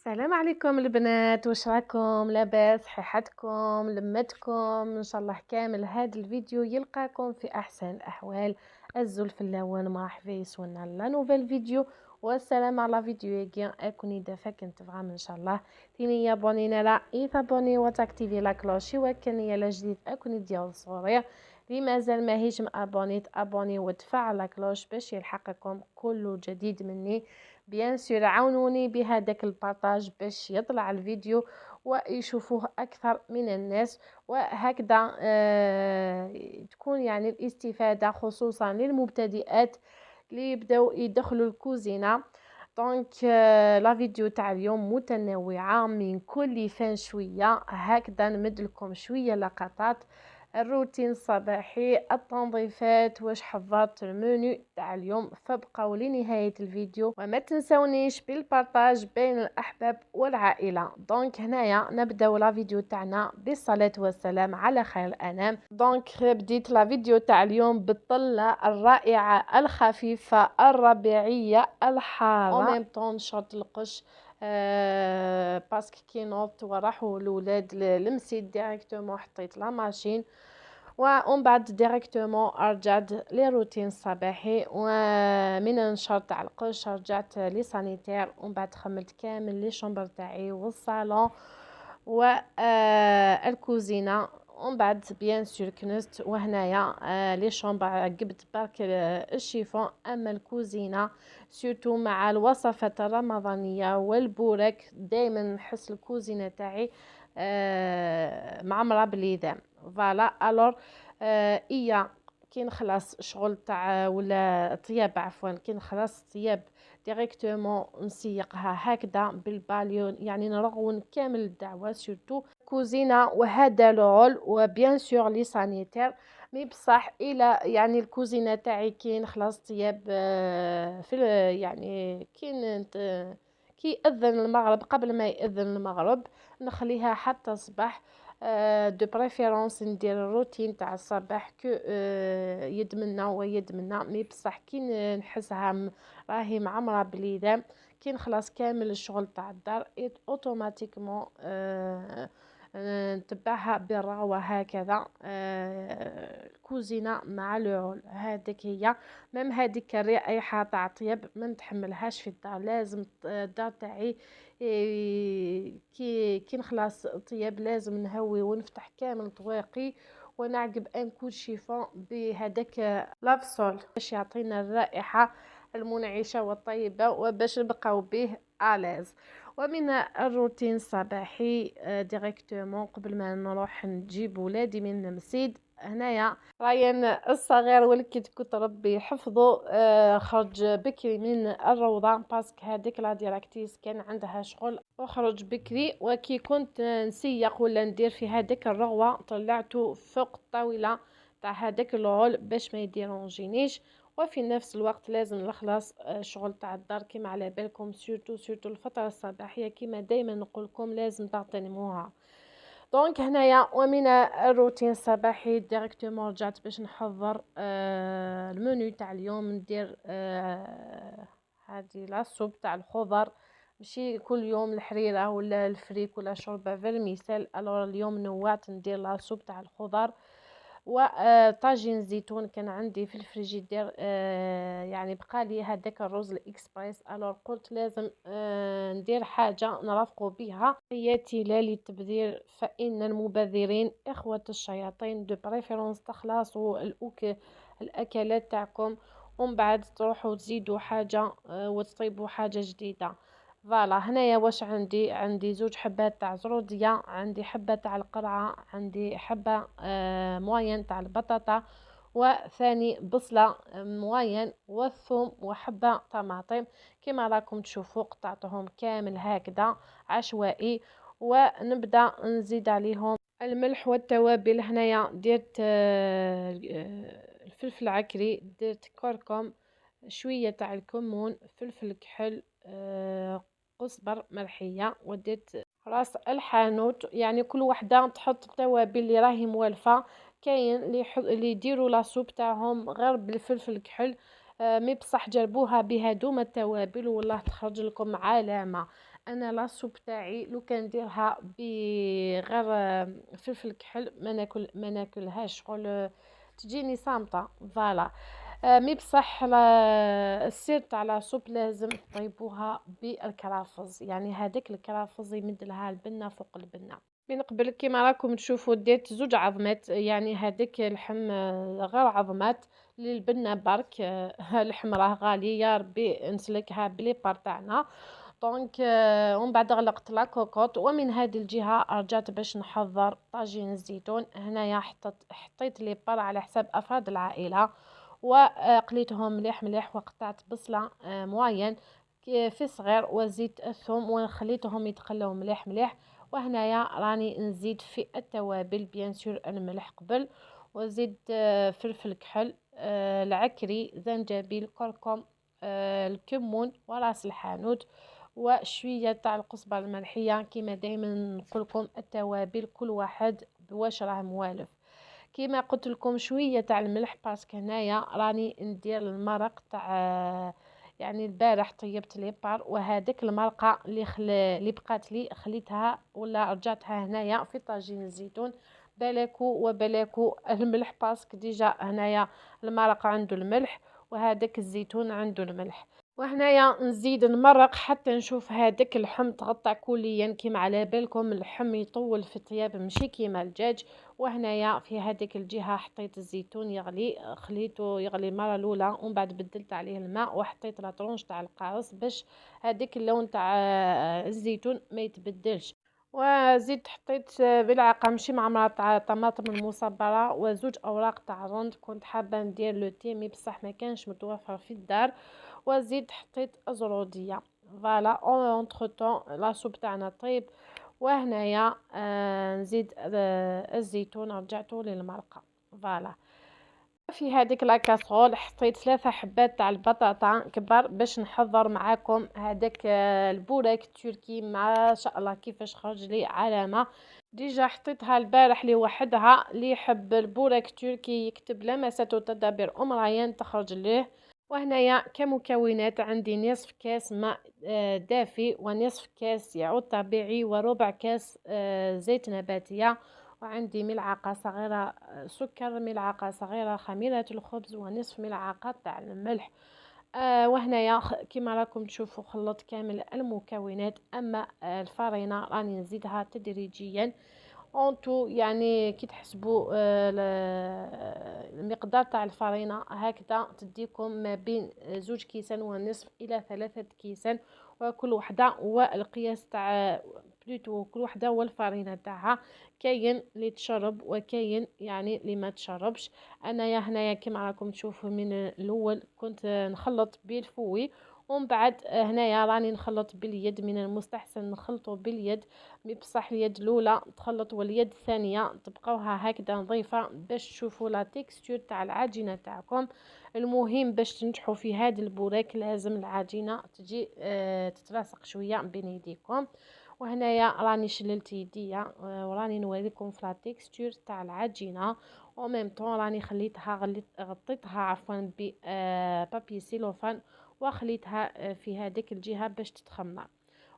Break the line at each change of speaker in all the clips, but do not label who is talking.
السلام عليكم البنات، واش راكم لاباس؟ صحتكم لمتكم ان شاء الله كامل. هذا الفيديو يلقاكم في احسن الاحوال. الزلف اللون مرحبا يسونا لا نوفيل فيديو. والسلام على فيديو يجي اكوني دافا كنت فغام ان شاء الله تيني يابونينا لا يثابوني وتاكتيفي لا كلوشي وكاني لا جديد اكوني ديال الصوريه اللي مازال ماهيش مابونيت ابوني وتفعل لا كلوش باش يلحقكم كل جديد مني. بيان سور عاونوني بهذاك البارطاج باش يطلع الفيديو ويشوفوه اكثر من الناس، وهكذا تكون يعني الاستفادة خصوصا للمبتدئات اللي يبداو يدخلوا الكوزينة. دونك لا فيديو تاع اليوم متنوعة من كل فن شوية، هكذا نمد لكم شوية لقطات الروتين الصباحي، التنظيفات، واش حضرت المنيو تاع اليوم. فابقوا لنهاية الفيديو وما تنسونيش بالبارطاج بين الأحباب والعائلة. دونك هنايا نبداو لا فيديو تاعنا بالصلاة والسلام على خير الأنام. دونك بديت لا فيديو تاع اليوم بالطلة الرائعة الخفيفة الربيعية الحارة وميم طون شرط القش. باسكو كي نوضت وراحوا الولاد لمسيت ديريكتومون حطيت لا ماشين، ومن بعد ديريكتومون رجعت لي روتين الصباحي، ومن النشر تاع القش رجعت لي سانيتير، ومن بعد خملت كامل لي شومبر تاعي والصالون والكوزينه، ومن بعد بيان سور كنست. وهنايا لي شومبر عقبت برك الشيفون. اما الكوزينه سورتو مع الوصفات الرمضانيه والبورك دائما نحس الكوزينه تاعي معمره باليدام. فوالا الور ايا كي نخلص شغل تاع ولا طياب، عفوا كي نخلص طياب ديريكتومون نسيقها هكذا بالباليون، يعني نرغون كامل الدعوه سورتو كوزينه وهذا لول وبيان سور لي سانيتير. مي بصح الى يعني الكوزينه تاعي كي نخلص طياب في يعني كي يأذن المغرب، قبل ما يأذن المغرب نخليها حتى الصباح. دو بريفيرونس ندير الروتين تاع الصباح كو يدمنا ويدمنا. مي بصح كي نحسها راهي معمره بليدام، كي نخلص كامل الشغل تاع الدار اوتوماتيكمون نتبعها بالرغوه هكذا. الكوزينه مع العول هذيك هي. ميم هذيك الرائحه تاع طياب ما نتحملهاش في الدار، لازم الدار تاعي كي نخلص طياب لازم نهوي ونفتح كامل طواقي ونعقب ان كول شيفون بهذاك لافسول باش يعطينا الرائحه المنعشه والطيبه وباش نبقاو به الاز. ومن الروتين الصباحي ديريكتومون قبل ما نروح نجيب ولادي من المسيد، هنايا رايان الصغير والكيت كنت ربي حفظه خرج بكري من الروضه باسكو هذيك لا ديراكتيس كان عندها شغل وخرج بكري، وكي كنت نسيق ولا ندير في هذيك الرغوه طلعته فوق الطاوله تاع هذاك العول باش ما يديرونجينيش. وفي نفس الوقت لازم نخلص شغل تاع الدار كيما على بالكم، سورتو الفتره الصباحيه كيما دائما نقول لكم لازم تغتنموها. دونك هنايا ومن الروتين الصباحي ديريكتومون رجعت باش نحضر المنيو تاع اليوم. ندير هذه لاصوب تاع الخضر، ماشي كل يوم الحريره ولا الفريك ولا شوربه فيرميسيل. الور اليوم نوعت ندير لاصوب تاع الخضر وطاجين زيتون كان عندي في الفريجيدير. يعني بقى لي هذاك الرز الاكسبريس، الور قلت لازم ندير حاجه نرافقوا بها حياتي لا للتبذير، فان المبذرين اخوه الشياطين. دو بريفيرونس تخلصوا الاكلات تاعكم ومن بعد تروحوا تزيدوا حاجه وتطيبوا حاجه جديده. فوالا هنايا واش عندي زوج حبات تاع زروديه، عندي حبه تاع القرعه، عندي حبه موين تاع البطاطا، وثاني بصله موين، والثوم وحبه طماطم كما راكم تشوفوا قطعتهم كامل هكذا عشوائي. ونبدا نزيد عليهم الملح والتوابل. هنايا درت الفلفل العكري، درت كركم، شويه تاع الكمون، فلفل كحل، قزبر، ملحيه، ودرت راس الحانوت. يعني كل وحده تحط التوابل اللي راهي موالفه. كاين اللي يديروا لاصوب تاعهم غير بالفلفل الكحل، مي بصح جربوها بهذوما التوابل والله تخرج لكم علامه. انا لاصوب تاعي لو كان نديرها بغير فلفل كحل ما ناكلهاش شغل، تجيني صامته فوالا. مي بصح السير تاع لاصوب لازم طيبوها بالكرافز، يعني هذاك الكرافز يمد لها البنه فوق البنه. من قبل كيما راكم تشوفوا ديت زوج عظمات، يعني هذاك اللحم غير عظمات للبنه برك. اللحم راه غالي يا ربي نسلكها بلي بار تاعنا. دونك ومن بعد غلقت لا كوكوط، ومن هذه الجهه رجعت باش نحضر طاجين الزيتون. هنايا حطيت لي بار على حساب افراد العائله، وقليتهم مليح مليح، وقطعت بصله معين في صغير، وزيت الثوم وخليتهم يتقلوا مليح مليح. وهنايا راني نزيد في التوابل بيان سور الملح قبل، وزيد فلفل كحل، العكري، زنجبيل، كركم، الكمون وراس الحانوت، وشويه تاع القزبره الملحيه. كيما دائما نقول لكم التوابل كل واحد واش راه موالف. كيما قلت لكم شويه تاع الملح، باسكو هنايا راني ندير المرق تاع، يعني البارح طيبت لي بار، وهذيك المرقه اللي بقات لي خليتها ولا رجعتها هنايا في طاجين الزيتون. بالكو وبالكو الملح، باسكو ديجا هنايا المرق عنده الملح، وهذاك الزيتون عنده الملح. وهنايا نزيد نمرق حتى نشوف هذاك اللحم تغطى كليا. كيما على بالكم اللحم يطول في الطياب ماشي كيما الدجاج. وهنايا في هذيك الجهه حطيت الزيتون يغلي، خليته يغلي المره الاولى، ومن بعد بدلت عليه الماء وحطيت لا طرونج تاع القارص باش هذيك اللون تاع الزيتون ما يتبدلش. وزيد حطيت ملعقه ماشي معمره تاع طماطم المصبره، وزوج اوراق تاع روند. كنت حابه ندير لو تيمي بصح ما كانش متوفر في الدار. وزيد حطيت ازروديه. فوالا اونتر طون لاصوب تاعنا طيب. وهنايا نزيد الزيتون رجعته للمرقه. فوالا في هذيك لاكاسرول حطيت 3 حبات تاع البطاطا كبار باش نحضر معاكم هذاك البوراك التركي. ما شاء الله كيفاش خرج لي علامه. ديجا حطيتها البارح لوحدها. اللي يحب البوراك التركي يكتب لمسة تدابير ريان تخرج ليه. وهنايا كمكونات عندي نصف كاس ماء دافي، ونصف كاس ياغورت طبيعي، وربع كاس زيت نباتيه، وعندي ملعقه صغيره سكر، ملعقه صغيره خميره الخبز، ونصف ملعقه تاع الملح. وهنايا كما راكم تشوفوا خلطت كامل المكونات. اما الفرينه راني نزيدها تدريجيا اونتو، يعني كي تحسبوا المقدار تاع الفرينه هكذا تديكم ما بين 2 كيسان ونصف الى 3 كيسان، وكل وحده والقياس تاع بلوتو كل وحده والفرينه تاعها. كاين اللي تشرب وكاين يعني اللي ما تشربش. انايا هنايا كما راكم تشوفوا من الاول كنت نخلط بالفوي، ومن بعد هنايا راني نخلط باليد. من المستحسن نخلطه باليد، مي بصح اليد الاولى تخلط واليد الثانيه تبقاوها هكذا نظيفه باش تشوفوا لا تيكستور تاع العجينه تاعكم. المهم باش تنجحوا في هذا البوراك لازم العجينه تجي تتلاصق شويه بين يديكم. وهنايا راني شللت يديا وراني نوريكم في لا تيكستور تاع العجينه. او ميم طون راني غطيتها عفوا ب بابي سيلوفان، وخليتها في هذيك الجهه باش تتخمر.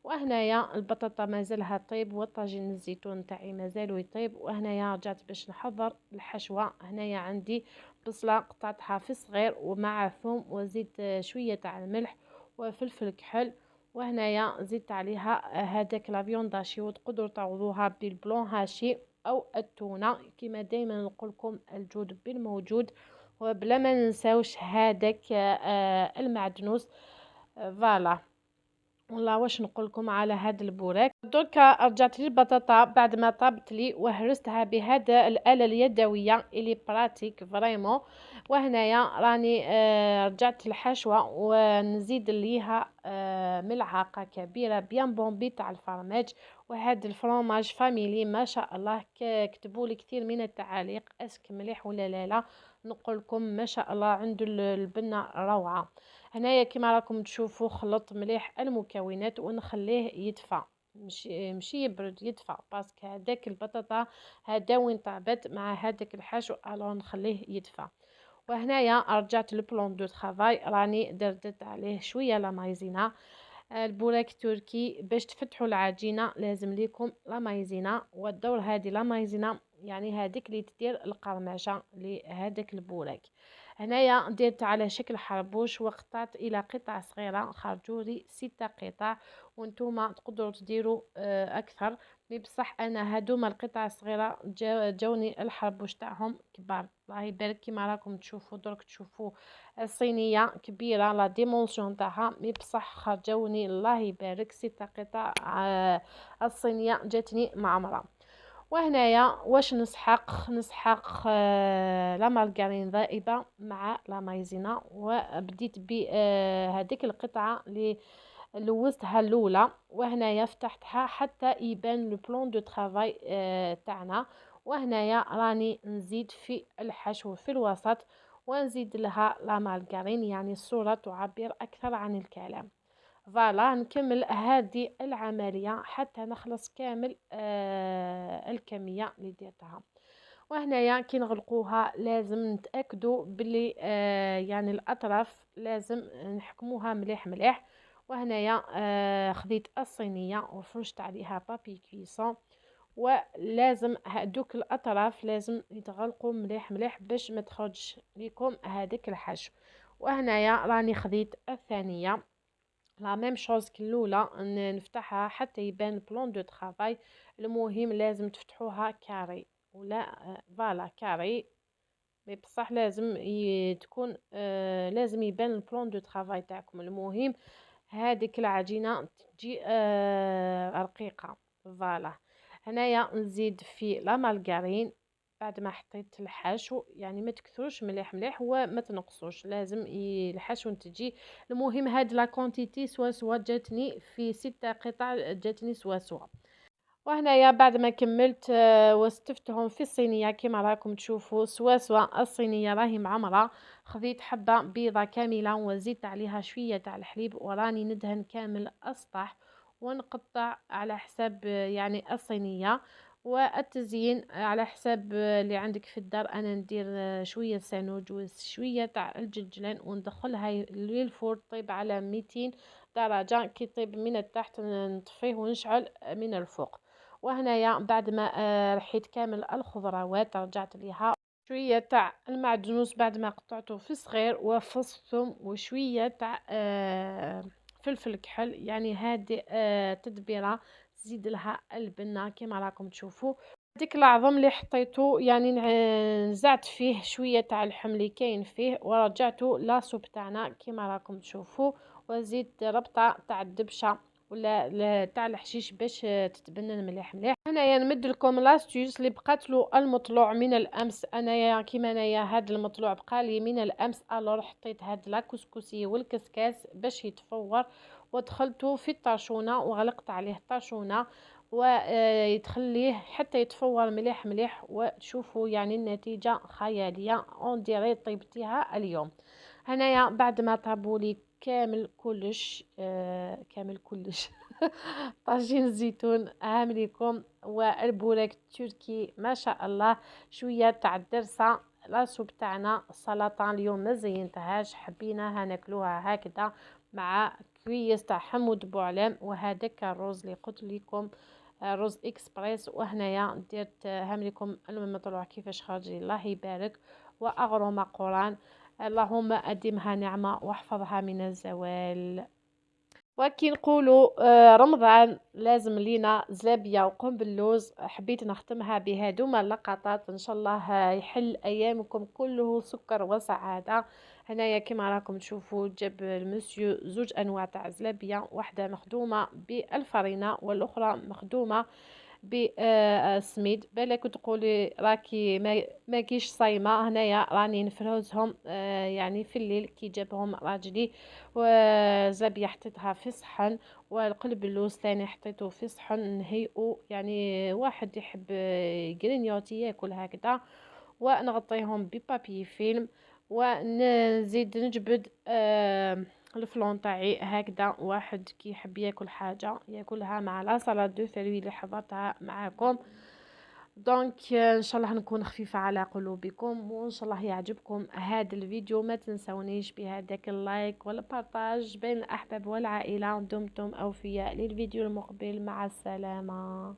وهنايا البطاطا مازالها طيب، وطاجين الزيتون تاعي مازالو يطيب. وهنايا رجعت باش نحضر الحشوه. هنايا عندي بصله قطعتها في صغير ومع ثوم، وزيد شويه تاع الملح وفلفل كحل. وهنايا زدت عليها هذاك لافيون داشي، وتقدروا تعوضوها بالبلون هاشي او التونه. كما دائما نقول لكم الجود بالموجود. وبلا ما ننساوش هذاك المعدنوس. فوالا والله واش نقول لكم على هذا البوراك. دركا رجعت لي البطاطا بعد ما طابت لي، وهرستها بهذا الاله اليدويه اللي براتيك فريمون. وهنايا راني رجعت الحشوه ونزيد ليها ملعقه كبيره بيان بومبي تاع الفرماج. وهذا الفرomاج فاميلي ما شاء الله. كتبوا لي كثير من التعاليق اسك مليح ولا لا. نقول لكم ما شاء الله عنده البنه روعه. هنايا كما راكم تشوفوا خلطت مليح المكونات ونخليه يدفى، مش يبرد، يدفى، باسكو هذاك البطاطا هذا وين طابت مع هذاك الحشو الو نخليه يدفى. وهنايا رجعت للبلون دو طرافاي، راني دردت عليه شويه لا مايزينا. البوراك التركي. باش تفتحوا العجينه لازم ليكم لا مايزينا، والدور هذه لا مايزينا يعني هذيك اللي تدير القرمشه لهذاك البوراك. هنايا درت على شكل حربوش وقطعت الى قطع صغيره، خرجوا لي 6 قطع، وانتم تقدروا تديروا اكثر. مي بصح انا هادوما القطع الصغيره جاوني الحربوش تاعهم كبار. الله يبارك كيما راكم تشوفوا درك تشوفوا الصينيه كبيره لا ديمونسيون تاعها، مي بصح خرجوني الله يبارك 6 قطع. الصينيه جاتني معمره. وهنايا واش نسحق لا مارغرين ذائبه مع لا مايزينا، وبديت بهذيك القطعه اللي لوزتها الاولى، وهنايا فتحتها حتى يبان لو بلون دو طرافاي تاعنا. وهنايا راني نزيد في الحشو في الوسط، ونزيد لها لا مارغرين، يعني الصوره تعبر اكثر عن الكلام. فوالا نكمل هذه العمليه حتى نخلص كامل الكميه اللي درتها. وهنايا كي نغلقوها لازم نتاكدوا بلي يعني الاطراف لازم نحكموها مليح مليح. وهنايا خديت الصينيه وفرشت عليها بابي كويسون، ولازم هادوك الاطراف لازم يتغلقوا مليح مليح باش ما تخرجش ليكم هذيك الحشو. وهنايا راني خديت الثانيه لا ميم شوز كالاولى، نفتحها حتى يبان بلون دو طرافاي. المهم لازم تفتحوها كاري ولا فوالا كاري، مي بصح لازم تكون لازم يبان البلون دو طرافاي تاعكم. المهم هذيك العجينه تجي رقيقه. فوالا هنايا نزيد في لا مارغرين بعد ما حطيت الحشو، يعني ما تكثروش مليح مليح وما تنقصوش، لازم الحشو تجي. المهم هاد لا كونتيتي سوا جاتني في 6 قطع، جاتني سوا. وهنايا بعد ما كملت وستفتهم في الصينيه كما راكم تشوفوا سوا الصينيه راهي معمره. خذيت حبه بيضه كامله وزدت عليها شويه تاع الحليب، وراني ندهن كامل السطح ونقطع على حساب يعني الصينيه. والتزيين على حساب اللي عندك في الدار. انا ندير شويه سانوج وشويه تاع الجلجلان وندخلها للفور طيب على 200 درجه. كي طيب من التحت نطفيه ونشعل من الفوق. وهنايا بعد ما رحيت كامل الخضروات رجعت ليها شويه تاع المعدنوس بعد ما قطعته في صغير، وفص ثوم وشويه تاع فلفل كحل، يعني هذه تدبيره تزيد لها البنه كما راكم تشوفوا. ديك العظم اللي حطيته يعني نزعت فيه شويه تاع اللحم اللي كاين فيه ورجعته لاصوب تاعنا كما راكم تشوفوا. وزيد ربطه تاع الدبشه ولا تاع الحشيش باش تتبنن مليح مليح. هنايا نمد لكم لاستيوس اللي بقات له المطلوع من الامس. انايا كيما انايا هاد المطلوع بقى لي من الامس، الور حطيت هاد لا كسكسي والكسكاس باش يتفور، ودخلته في الطاشونه وغلقت عليه الطاشونه ويتخليه حتى يتفور مليح مليح. وتشوفوا يعني النتيجه خياليه، اون ديري طيبتيها اليوم. هنايا بعد ما طابولي كامل كلش كامل كلش طاجين الزيتون هامليكم والبوراك التركي ما شاء الله. شويه تاع الدرسه لاصوب تاعنا السلطه اليوم ما زينتهاش، حبيناها ناكلوها هكذا مع كويس تاع حمود بوعلام. وهذاك الرز اللي قلت لكم رز اكسبريس. وهنايا درت هامليكم المطلوع كيفاش خرج الله يبارك. واغرم قران، اللهم أدمها نعمة واحفظها من الزوال. وكي نقولوا رمضان لازم لينا زلابية وقنبلوز. حبيت نختمها بهذوما اللقطات، ان شاء الله يحل ايامكم كله سكر وسعادة. هنايا كما راكم تشوفوا جاب المسيو 2 انواع تاع زلابية، واحدة مخدومة بالفرينة والاخرى مخدومة بسميد. بالك تقولي راكي ما كيش صايمه، هنايا راني نفرزهم يعني في الليل كي جابهم راجلي. وزابيه حطيتها في صحن، والقلب اللوز ثاني حطيته في صحن نهيئو، يعني واحد يحب يغرينيوتي ياكل هكذا. ونغطيهم ببابي فيلم، ونزيد نجبد الفلون تاعي هكذا. واحد كي يحب ياكل حاجه ياكلها مع لا سلطه دو فروي اللي حضرتها معاكم. دونك ان شاء الله نكون خفيفة على قلوبكم، وان شاء الله يعجبكم هذا الفيديو. ما تنسونيش بهذاك اللايك والبارتاج بين الاحباب والعائلة. دمتم اوفياء. للفيديو المقبل، مع السلامة.